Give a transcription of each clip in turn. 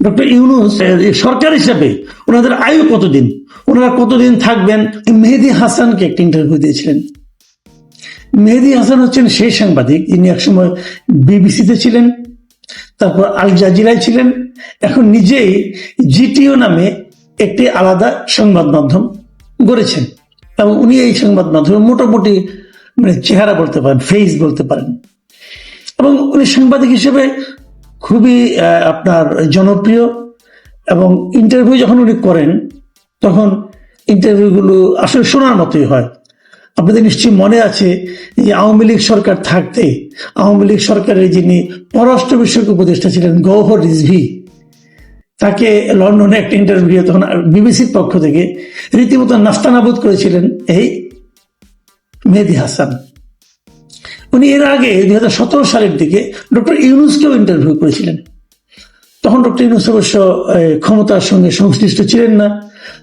Doctor Yunus সরকার হিসাবে ওনাদের আয়ু কতদিন, ওনারা কতদিন থাকবেন? মেহেদী হাসানকে একটা ইন্টারভিউ দিয়েছিলেন। মেহেদী হাসান হচ্ছেন সেই সাংবাদিক যিনি একসময় বিবিসিতে ছিলেন, তারপর আল জাজিরায় ছিলেন, এখন নিজেই জিটিও নামে একটি আলাদা সংবাদ মাধ্যম গড়েছেন এবং উনি এই সংবাদ মাধ্যমে মোটামুটি চেহারা বলতে পারেন, ফেস বলতে পারেন, এবং উনি সাংবাদিক হিসেবে খুবই আপনার জনপ্রিয়। এবং ইন্টারভিউ যখন উনি করেন তখন ইন্টারভিউগুলো আসলে শোনার মতোই হয়। আপনাদের নিশ্চয়ই মনে আছে যে আওয়ামী লীগ সরকার থাকতে আওয়ামী লীগ সরকারের যিনি পররাষ্ট্র বিষয়ক উপদেষ্টা ছিলেন গওহর রিজভী, তাকে লন্ডনে একটা ইন্টারভিউ তখন বিবিসির পক্ষ থেকে রীতিমতো নাস্তানাবুদ করেছিলেন এই মেহেদী হাসান। উনি এর আগে 2017 সালের দিকে ডক্টর ইউনূসকেও ইন্টারভিউ করেছিলেন। তখন ডক্টর ইউনূস অবশ্য ক্ষমতার সঙ্গে সংশ্লিষ্ট ছিলেন না,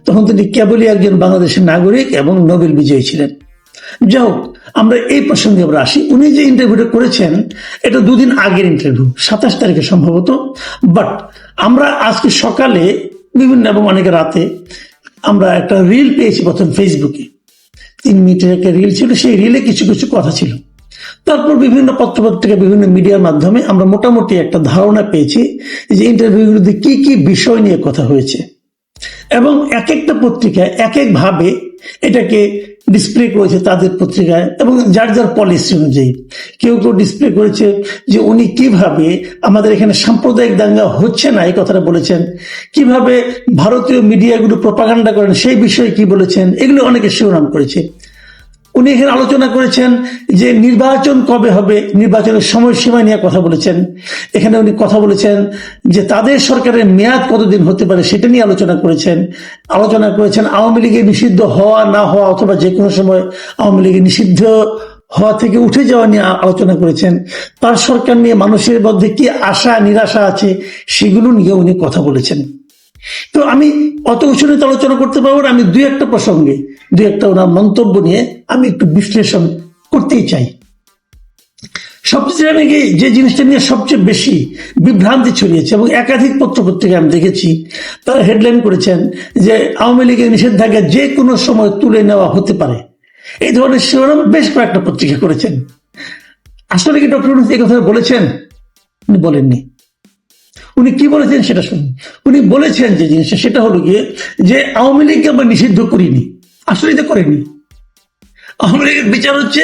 তখন তিনি কেবলই একজন বাংলাদেশের নাগরিক এবং নোবেল বিজয়ী ছিলেন। যাই হোক, আমরা এই প্রসঙ্গে আমরা আসি। উনি যে ইন্টারভিউটা করেছেন এটা দুদিন আগের ইন্টারভিউ, 27 তারিখে সম্ভবত। বাট আমরা আজকে সকালে বিভিন্ন এবং অনেকে রাতে আমরা একটা রিল পেয়েছি প্রথম ফেসবুকে, 3 মিনিটের একটা রিল ছিল। সেই রিলে কিছু কিছু কথা ছিল। তারপর বিভিন্ন পত্রপত্রিকা, বিভিন্ন মিডিয়ার মাধ্যমে আমরা মোটামুটি একটা ধারণা পেয়েছি যে ইন্টারভিউগুলোতে কি কি বিষয় নিয়ে কথা হয়েছে, এবং এক একটা পত্রিকায় এক এক ভাবে এটাকে ডিসপ্লে করেছে তাদের পত্রিকায়, এবং যার যার পলিসি অনুযায়ী কেউ কেউ ডিসপ্লে করেছে যে উনি কিভাবে আমাদের এখানে সাম্প্রদায়িক দাঙ্গা হচ্ছে না এই কথাটা বলেছেন, কিভাবে ভারতীয় মিডিয়াগুলো প্রপাগান্ডা করেন সেই বিষয়ে কি বলেছেন, এগুলো অনেকে শিরোনাম করেছে। উনি এখানে আলোচনা করেছেন যে নির্বাচন কবে হবে, নির্বাচনের সময়সীমা নিয়ে কথা বলেছেন। এখানে উনি কথা বলেছেন যে তাদের সরকারের মেয়াদ কতদিন হতে পারে সেটা নিয়ে আলোচনা করেছেন। আওয়ামী লীগের নিষিদ্ধ হওয়া না হওয়া অথবা যে কোনো সময় আওয়ামী লীগের নিষিদ্ধ হওয়া থেকে উঠে যাওয়া নিয়ে আলোচনা করেছেন। তার সরকার নিয়ে মানুষের মধ্যে কি আশা নিরাশা আছে সেগুলো নিয়ে উনি কথা বলেছেন। তো আমি অত উচ্চনীত আলোচনা করতে পারবো না, আমি দুই একটা প্রসঙ্গে দুই একটা ওনার মন্তব্য নিয়ে আমি একটু বিশ্লেষণ করতেই চাই। সবচেয়ে নাকি যে জিনিসটা নিয়ে সবচেয়ে বেশি বিভ্রান্তি ছড়িয়েছে এবং একাধিক পত্রপত্রিকায় আমি দেখেছি, তারা হেডলাইন করেছেন যে আওয়ামী লীগের নিষেধাজ্ঞা যে কোনো সময় তুলে নেওয়া হতে পারে। এই ধরনের শিরোনাম বেশ কয়েকটা পত্রিকা করেছেন। আসলে কি ডক্টর ইউনূস এই কথা বলেছেন? উনি বলেননি। উনি কি বলেছেন সেটা শুনুন। উনি বলেছেন যে জিনিসটা সেটা হলো গিয়ে যে আওয়ামী লীগকে আমরা নিষিদ্ধ করিনি, আসলে এটা করেনি। আওয়ামী লীগের বিচার হচ্ছে,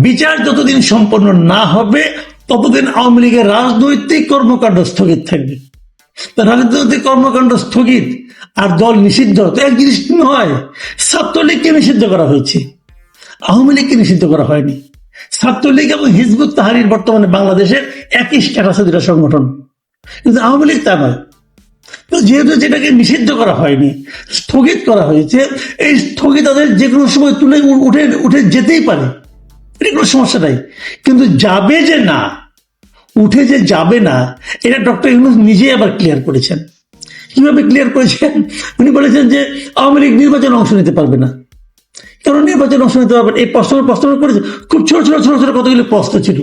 বিচার যতদিন সম্পন্ন না হবে ততদিন আওয়ামী লীগের রাজনৈতিক কর্মকাণ্ড স্থগিত থাকবে। রাজনৈতিক কর্মকাণ্ড স্থগিত আর দল নিষিদ্ধ তো এক জিনিস নয়। ছাত্রলীগকে নিষিদ্ধ করা হয়েছে, আওয়ামী লীগকে নিষিদ্ধ করা হয়নি। ছাত্রলীগ এবং হিজবুত তাহরির বর্তমানে বাংলাদেশের একই স্ট্যাটাসে দুটা সংগঠন, কিন্তু আওয়ামী লীগ তা নয়। তো যেহেতু যেটাকে নিষিদ্ধ করা হয়নি, স্থগিত করা হয়েছে, এই স্থগিতাদেশ যে কোনো সময় তুলে উঠে যেতেই পারে, এটা কোনো সমস্যা নাই। কিন্তু যাবে যে না, উঠে যে যাবে না, এটা ডক্টর ইউনূস নিজেই আবার ক্লিয়ার করেছেন। কিভাবে ক্লিয়ার করেছেন? উনি বলেছেন যে আওয়ামী লীগ নির্বাচনে অংশ নিতে পারবে না। কারণ নির্বাচনে অংশ নিতে পারবেন, এই প্রশ্ন করেছে। খুব ছোট ছোট ছোট ছোট কতগুলি প্রশ্ন ছিল,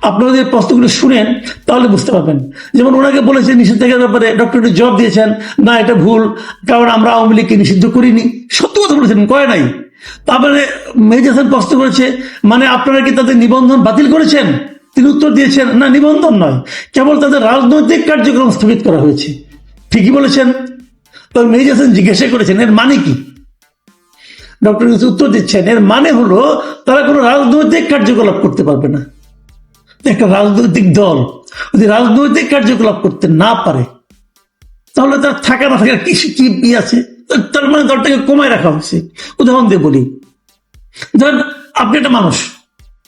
আপনারা যদি প্রশ্নগুলো শুনেন তাহলে বুঝতে পারবেন। যেমন ওনাকে বলেছে নিষেধাজ্ঞার ব্যাপারে ডক্টর জবাব দিয়েছেন, না এটা ভুল, কারণ আমরা আওয়ামী লীগকে নিষিদ্ধ করিনি। সত্য কথা বলেছেন, করে নাই। তারপরে মেহেদী হাসান প্রশ্ন করেছে, মানে আপনারা কি তাদের নিবন্ধন বাতিল করেছেন? তিনি উত্তর দিয়েছেন, না নিবন্ধন নয়, কেবল তাদের রাজনৈতিক কার্যক্রম স্থগিত করা হয়েছে। ঠিকই বলেছেন। তবে মেহেদী হাসান জিজ্ঞাসা করেছেন এর মানে কি? ডক্টর ইউনূস উত্তর দিচ্ছেন, এর মানে হলো তারা কোনো রাজনৈতিক কার্যকলাপ করতে পারবে না। একটা রাজনৈতিক দল যদি রাজনৈতিক কার্যকলাপ করতে না পারে তাহলে তার থাকা না থাকার কি আছে? তার মানে দলটাকে কমায় রাখা হয়েছে। উদাহরণ দিয়ে বলি, ধরেন আপনি একটা মানুষ,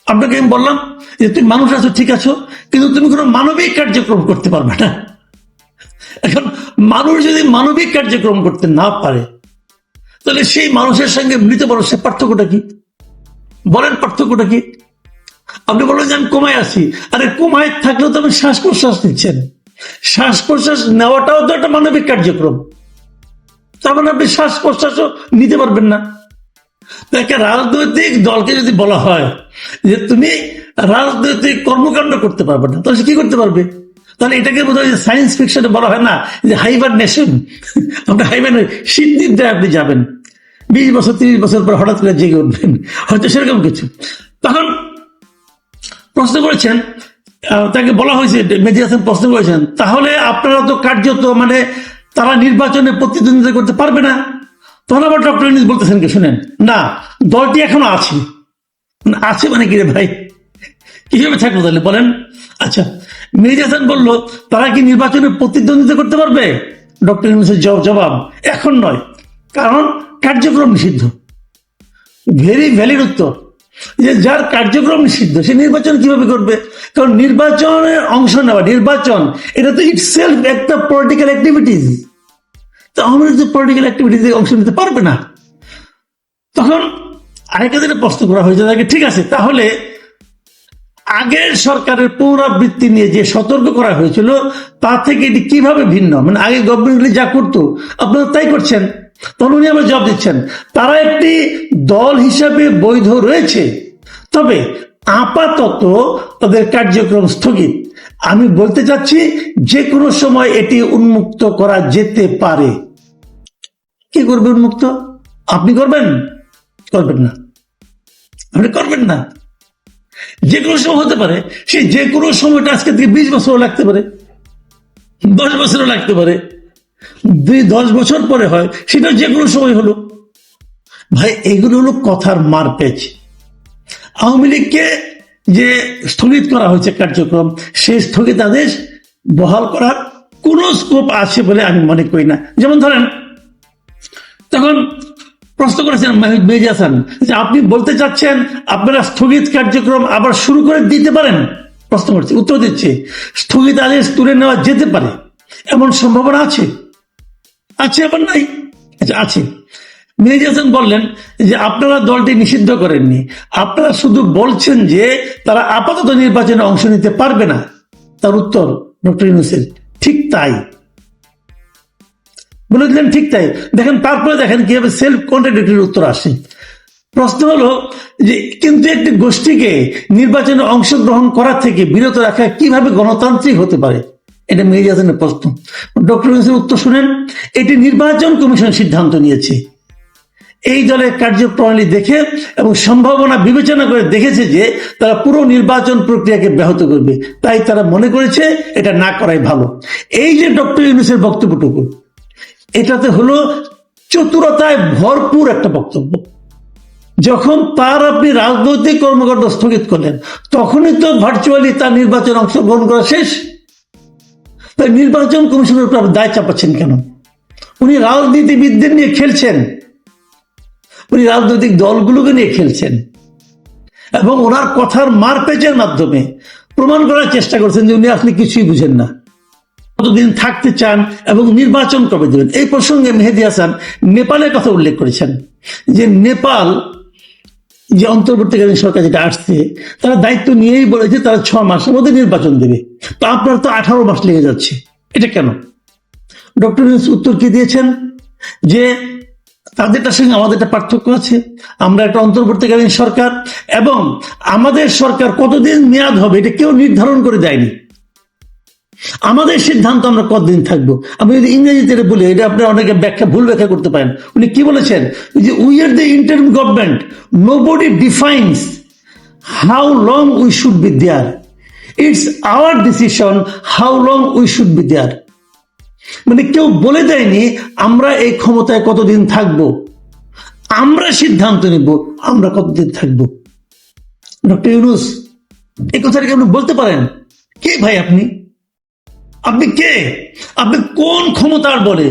আপনাকে আমি বললাম যে তুমি মানুষ আছো, ঠিক আছো, কিন্তু তুমি কোনো মানবিক কার্যক্রম করতে পারবে না। এখন মানুষ যদি মানবিক কার্যক্রম করতে না পারে তাহলে সেই মানুষের সঙ্গে মৃত মানুষের পার্থক্যটা কি? বলেন পার্থক্যটা কি? আপনি বলবেন যে আমি কোমায় আছি, আরে কোমায় থাকলেও তো আপনি শ্বাস প্রশ্বাস নিচ্ছেন, শ্বাস প্রশ্বাস নেওয়াটাও তো একটা মানবিক কার্যক্রম। তার মানে আপনি শ্বাস প্রশ্বাসও নিতে পারবেন না। একটা রাজনৈতিক দলকে যদি বলা হয় যে তুমি রাজনৈতিক কর্মকাণ্ড করতে পারবে না, তাহলে সে কি করতে পারবে? তাহলে এটাকে বোধহয় সায়েন্স ফিকশনে বলা হয় না যে হাইবারনেশন, আপনি হাইবারনেশন শীত নিদ্রায় আপনি যাবেন, 20 বছর 30 বছর পর হঠাৎ করে জেগে উঠবেন, হয়তো সেরকম কিছু। তখন প্রশ্ন করেছেন, তাকে বলা হয়েছে, মেহেদী হাসান প্রশ্ন করেছেন, তাহলে আপনারা তো কার্যত মানে তারা নির্বাচনে প্রতিদ্বন্দ্বিতা করতে পারবে না। তখন আবার ডক্টর ইউনূস বলতেছেন কি শুনেন, না দলটি এখনো আছে। আছে মানে কি রে ভাই, কিভাবে থাকবো তাহলে বলেন? আচ্ছা, মেহেদী হাসান বলল তারা কি নির্বাচনে প্রতিদ্বন্দ্বিতা করতে পারবে? ডক্টর ইউনূসের জবাব, এখন নয়, কারণ কার্যক্রম নিষিদ্ধ। ভেরি ভ্যালিড উত্তর, যে যার কার্যক্রম নিষিদ্ধ সে নির্বাচন কিভাবে করবে? কারণ নির্বাচনে অংশ নেওয়া, নির্বাচন এটা তো ইটসেলফ একটা পলিটিক্যাল অ্যাক্টিভিটিস। তো আমাদের যে পলিটিক্যাল অ্যাক্টিভিটিতে অংশ নিতে পারবে না। তখন আরেকটা দিনে প্রশ্ন করা হয়েছে তাকে, ঠিক আছে তাহলে আগের সরকারের পুনরাবৃত্তি নিয়ে যে সতর্ক করা হয়েছিল তা থেকে এটি কিভাবে ভিন্ন? মানে আগে গভর্নমেন্টগুলি যা করতো আপনারা তাই করছেন। তখন উনি আবার জবাব দিচ্ছেন, তারা একটি দল হিসাবে বৈধ রয়েছে, তবে আপাতত তাদের কার্যক্রম স্থগিত। আমি বলতে চাচ্ছি যে কোনো সময় এটি উন্মুক্ত করা যেতে পারে। কি করবে উন্মুক্ত? আপনি করবেন? করবেন না, আপনি করবেন না। যে কোনো সময় হতে পারে, সেই যে কোনো সময়টা আজকে থেকে 20 বছরও লাগতে পারে, 10 বছরও লাগতে পারে, 10 বছর পরে হয়, সেটা যে কোনো সময় হলো। ভাই এগুলো হলো কথার মারপ্যাচ। আওয়ামী লীগকে যে স্থগিত করা হয়েছে কার্যক্রম, সেই স্থগিতাদেশ বহাল করার কোন স্কোপ আছে বলে আমি মনে করি না। যেমন ধরেন, তখন প্রশ্ন করেছেন মেহেদী হাসান যে আপনি বলতে চাচ্ছেন আপনারা স্থগিত কার্যক্রম আবার শুরু করে দিতে পারেন? প্রশ্ন করছে, উত্তর দিচ্ছে, স্থগিত আদেশ তুলে নেওয়া যেতে পারে, এমন সম্ভাবনা আছে। আছে আবার নাই? আচ্ছা আছে। মেহেদী হাসান বললেন যে আপনারা দলটি নিষিদ্ধ করেননি, আপনারা শুধু বলছেন যে তারা আপাতত নির্বাচনে অংশ নিতে পারবে না। তার উত্তর ডক্টর ইউনূসের, ঠিক তাই। বলে দিলেন ঠিক তাই। দেখেন তারপরে দেখেন কিভাবে সেলফ কন্ট্রাডিক্টরি উত্তর আসে। প্রশ্ন হলো যে কিন্তু একটি গোষ্ঠীকে নির্বাচনে অংশগ্রহণ করা থেকে বিরত রাখা কিভাবে গণতান্ত্রিক হতে পারে? এটা মেহেদী হাসানের প্রশ্ন। ডক্টর ইউনূসের উত্তর শুনেন, এটি নির্বাচন কমিশন সিদ্ধান্ত নিয়েছে। এই দলের কার্যপ্রণালী দেখে এবং সম্ভাবনা বিবেচনা করে দেখেছে যে তারা পুরো নির্বাচন প্রক্রিয়াকে ব্যাহত করবে, তাই তারা মনে করেছে এটা না করাই ভালো। এই যে ডক্টর ইউনূসের বক্তব্যটুকু, এটাতে হলো চতুরতায় ভরপুর একটা বক্তব্য। যখন তার আপনি রাজনৈতিক কর্মকাণ্ড স্থগিত করলেন, তখনই তো ভার্চুয়ালি তার নির্বাচন অংশগ্রহণ করা শেষ। তাই নির্বাচন কমিশনের উপর আপনি দায় চাপাচ্ছেন কেন? উনি রাজনীতিবিদদের নিয়ে খেলছেন, উনি রাজনৈতিক দলগুলোকে নিয়ে খেলছেন এবং ওনার কথার মারপেচের মাধ্যমে প্রমাণ করার চেষ্টা করছেন যে উনি আসলে কিছুই বুঝেন না, কতদিন থাকতে চান এবং নির্বাচন কবে দেবেন। এই প্রসঙ্গে মেহেদী হাসান নেপালের কথা উল্লেখ করেছেন যে নেপাল যে অন্তর্বর্তীকালীন সরকার যেটা আসছে, তারা দায়িত্ব নিয়েই বলেছে তারা 6 মাসের মধ্যে নির্বাচন দেবে। তো আপনার তো 18 মাস লেগে যাচ্ছে, এটা কেন? ডক্টর ইউনূস উত্তর কি দিয়েছেন যে তাদেরটার সঙ্গে আমাদেরটা পার্থক্য আছে। আমরা একটা অন্তর্বর্তীকালীন সরকার এবং আমাদের সরকার কতদিন মেয়াদ হবে এটা কেউ নির্ধারণ করে দেয়নি। আমাদের সিদ্ধান্ত আমরা কতদিন থাকবো। আমি যদি ইংরেজিতে বলি, এটা আপনারা অনেকে ভুল ব্যাখ্যা করতে পারেন। উনি কি বলেছেন যে we are the interim government, nobody defines how long we should be there, it's our decision how long we should be there. মানে কেউ বলে দেয়নি আমরা এই ক্ষমতায় কতদিন থাকবো, আমরা সিদ্ধান্ত নিব আমরা কতদিন থাকবো। ডক্টর ইউনূস এই কথাটাকে আপনি বলতে পারেন? কে ভাই আপনি? আপনি কে? আপনি কোন ক্ষমতার বলে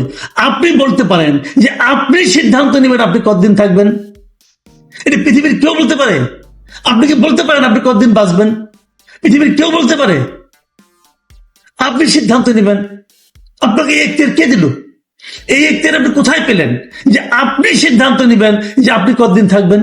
আপনি বলতে পারেন যে আপনি সিদ্ধান্ত নেবেন আপনি কতদিন থাকবেন? এটা পৃথিবীর কেউ বলতে পারে? আপনি কি বলতে পারেন আপনি কতদিন বাঁচবেন? পৃথিবীর কেউ বলতে পারে? আপনি সিদ্ধান্ত নেবেন। আপনাকে এই এখতিয়ার কে দিল? এই এখতিয়ার আপনি কোথায় পেলেন যে আপনি সিদ্ধান্ত নেবেন যে আপনি কতদিন থাকবেন?